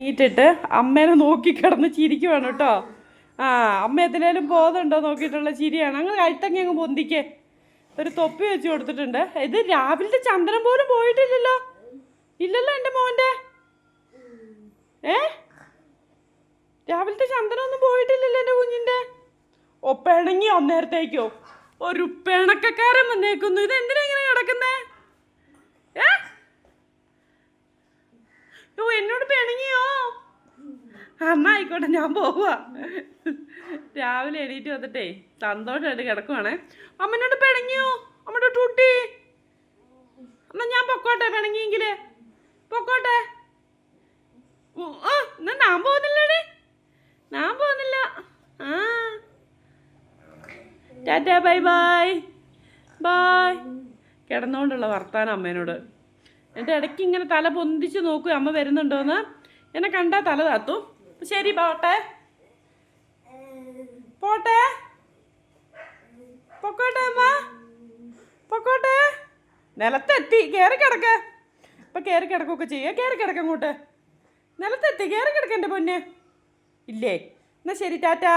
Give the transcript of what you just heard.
നീട്ടിട്ട് അമ്മേനെ നോക്കി കിടന്ന് ചിരിക്കുവാണ് കേട്ടോ. ആ അമ്മ എത്തിനേലും ബോധമുണ്ടോ നോക്കിയിട്ടുള്ള ചിരിയാണ്. അങ്ങ് കഴുത്തങ്ങി അങ്ങ് പൊന്തിക്കേ. ഒരു തൊപ്പി വെച്ച് കൊടുത്തിട്ടുണ്ട്. ഇത് രാവിലത്തെ ചന്ദനം പോലും പോയിട്ടില്ലല്ലോ. ഇല്ലല്ലോ എൻ്റെ മോൻ്റെ. രാവിലത്തെ ചന്ദനം ഒന്നും പോയിട്ടില്ലല്ലോ എൻ്റെ കുഞ്ഞിൻ്റെ. പിണങ്ങി അന്നേരത്തേക്കോ ഒരു പിണക്കക്കാരൻ വന്നേക്കുന്നു. ഇത് എന്തിനാ ഇങ്ങനെ കിടക്കുന്നേ? എന്നോട് പിണങ്ങിയോ? എന്നാ ആയിക്കോട്ടെ, ഞാൻ പോവാ. രാവിലെ എണീറ്റ് വന്നിട്ടേ സന്തോഷമായിട്ട് കിടക്കുവാണേ. അമ്മനോട് പിണങ്ങിയോ അമ്മയുടെ ടൂട്ടി? എന്നാ ഞാൻ പൊക്കോട്ടെ, പിണങ്ങിയെങ്കില് പൊക്കോട്ടെ. എന്നാ ഞാൻ പോകുന്നില്ലേ? ഞാൻ പോകുന്നില്ല. Tata, bye bye bye. കിടന്നുകൊണ്ടുള്ള വർത്താനം അമ്മേനോട്. എൻ്റെ ഇടയ്ക്ക് ഇങ്ങനെ തല പൊന്തിച്ച് നോക്കൂ അമ്മ വരുന്നുണ്ടോയെന്ന്. എന്നെ കണ്ടാൽ തല താത്തു. ശരി, പോട്ടെ പോട്ടെ പൊക്കോട്ടെ അമ്മ, പൊക്കോട്ടെ. നിലത്തെത്തി, കയറി കിടക്ക. ഇപ്പം കയറി കിടക്കുകയൊക്കെ ചെയ്യുക. കയറി കിടക്ക അങ്ങോട്ട്. നിലത്തെത്തി, കയറി കിടക്ക എൻ്റെ പൊന്നെ. ഇല്ലേ? എന്നാൽ ശരി, ടാറ്റാ.